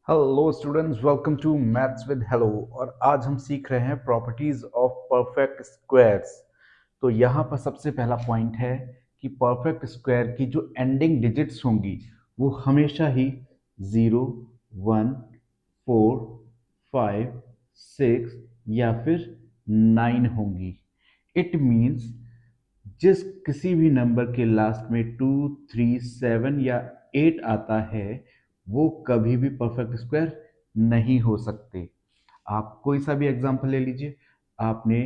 Hello students, welcome to maths with hello. और आज हम सीख रहे हैं प्रॉपर्टीज ऑफ परफेक्ट स्क्वायर्स। तो यहाँ पर सबसे पहला पॉइंट है कि परफेक्ट स्क्वायर की जो एंडिंग डिजिट्स होंगी वो हमेशा ही 0, 1, 4, 5, 6 या फिर 9 होंगी। इट मीन्स जिस किसी भी नंबर के लास्ट में 2, 3, 7 या 8 आता है वो कभी भी परफेक्ट स्क्वायर नहीं हो सकते। आप कोई सा भी एग्जांपल ले लीजिए। आपने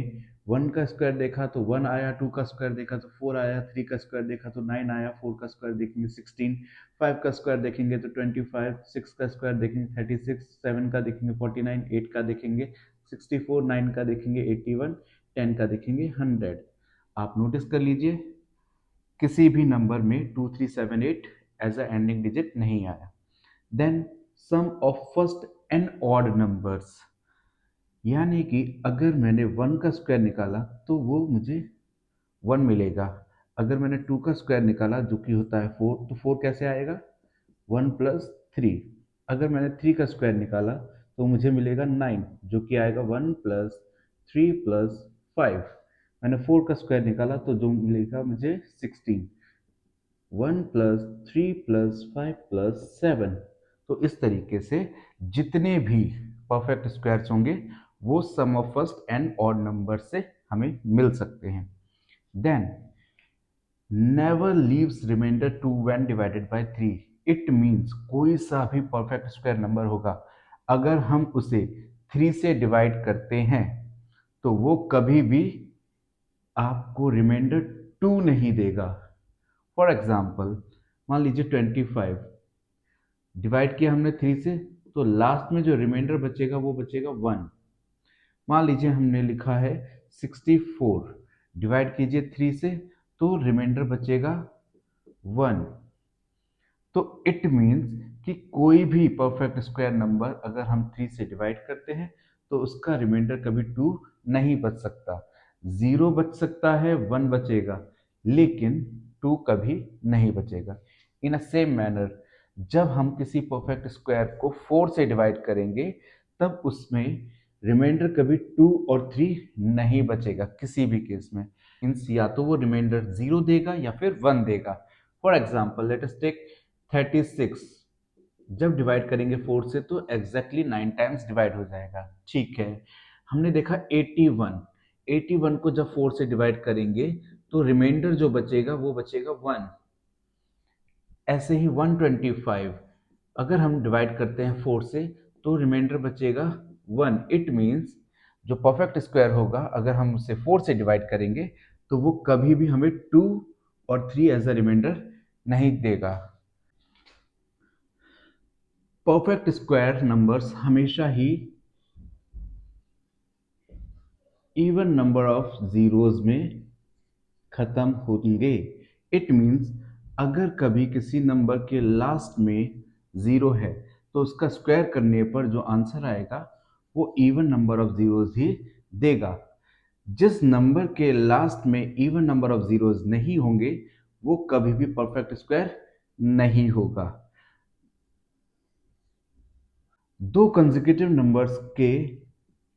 1 का स्क्वायर देखा तो 1 आया, 2 का स्क्वायर देखा तो 4 आया, 3 का स्क्वायर देखा तो 9 आया, 4 का स्क्वायर देखेंगे 16, 5 का स्क्वायर देखेंगे तो 25, 6 का स्क्वायर देखेंगे 36, 7 का देखेंगे 49, 8 का देखेंगे 64, 9 का देखेंगे 81, 10 का देखेंगे 100। आप नोटिस कर लीजिए किसी भी नंबर में 2, 3, 7, 8 एज अ एंडिंग डिजिट नहीं आया। Then sum of first and odd numbers, यानी कि अगर मैंने 1 का स्क्वायर निकाला तो वो मुझे 1 मिलेगा। अगर मैंने 2 का स्क्वायर निकाला जो कि होता है 4, तो 4 कैसे आएगा? 1 प्लस 3। अगर मैंने 3 का स्क्वायर निकाला तो मुझे मिलेगा 9 जो कि आएगा 1 प्लस 3 प्लस 5। मैंने 4 का स्क्वायर निकाला तो जो मिलेगा मुझे 16। 1 प्लस 3 प्लस 5 प्लस 7। तो इस तरीके से जितने भी परफेक्ट स्क्वायर्स होंगे वो sum of first and odd number से हमें मिल सकते हैं। Then never leaves reminder 2 when divided by 3। It means कोई सा भी परफेक्ट स्क्वायर नंबर होगा, अगर हम उसे 3 से डिवाइड करते हैं तो वो कभी भी आपको रिमाइंडर 2 नहीं देगा। फॉर एग्जाम्पल, मान लीजिए 25 डिवाइड किया हमने 3 से, तो लास्ट में जो रिमाइंडर बचेगा वो बचेगा 1। मान लीजिए हमने लिखा है 64 डिवाइड कीजिए 3 से, तो रिमाइंडर बचेगा 1। तो इट मीन्स कि कोई भी परफेक्ट स्क्वायर नंबर अगर हम 3 से डिवाइड करते हैं तो उसका रिमाइंडर कभी 2 नहीं बच सकता। 0 बच सकता है, 1 बचेगा, लेकिन 2 कभी नहीं बचेगा। इन अ सेम मैनर जब हम किसी परफेक्ट स्क्वायर को 4 से डिवाइड करेंगे तब उसमें रिमाइंडर कभी 2 और 3 नहीं बचेगा किसी भी केस में। मीन्स या तो वो रिमाइंडर 0 देगा या फिर 1 देगा। For example let us take 36। जब डिवाइड करेंगे 4 से तो एग्जैक्टली 9 टाइम्स डिवाइड हो जाएगा। ठीक है, हमने देखा 81। 81 को जब 4 से डिवाइड करेंगे तो रिमाइंडर जो बचेगा वो बचेगा 1। ऐसे ही 125 अगर हम डिवाइड करते हैं 4 से तो रिमाइंडर बचेगा 1। इट मीन्स जो परफेक्ट स्क्वायर होगा अगर हम उसे 4 से डिवाइड करेंगे तो वो कभी भी हमें 2 और 3 एज अ रिमाइंडर नहीं देगा। परफेक्ट स्क्वायर नंबर्स हमेशा ही इवन नंबर ऑफ जीरोस में खत्म होंगे। इट मीन्स अगर कभी किसी नंबर के लास्ट में 0 है तो उसका स्क्वायर करने पर जो आंसर आएगा वो इवन नंबर ऑफ जीरोस ही देगा। जिस नंबर के लास्ट में इवन नंबर ऑफ जीरोस नहीं होंगे वो कभी भी परफेक्ट स्क्वायर नहीं होगा। दो कंसेक्यूटिव नंबर्स के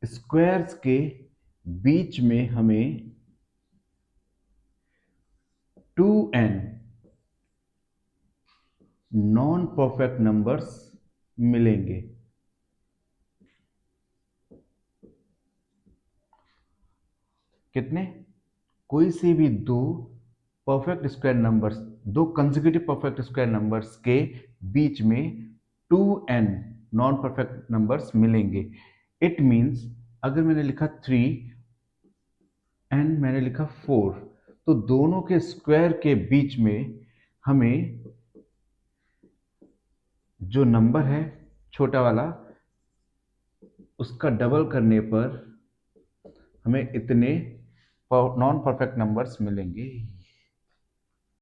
स्क्वायर्स के बीच में हमें 2n नॉन परफेक्ट नंबर्स मिलेंगे। कितने? कोई से भी दो परफेक्ट स्क्वायर नंबर्स, दो कंसेक्यूटिव परफेक्ट स्क्वायर नंबर्स के बीच में 2n नॉन परफेक्ट नंबर्स मिलेंगे। इट मीन्स अगर मैंने लिखा 3 एंड मैंने लिखा 4 तो दोनों के स्क्वायर के बीच में हमें जो नंबर है छोटा वाला उसका डबल करने पर हमें इतने नॉन परफेक्ट नंबर्स मिलेंगे।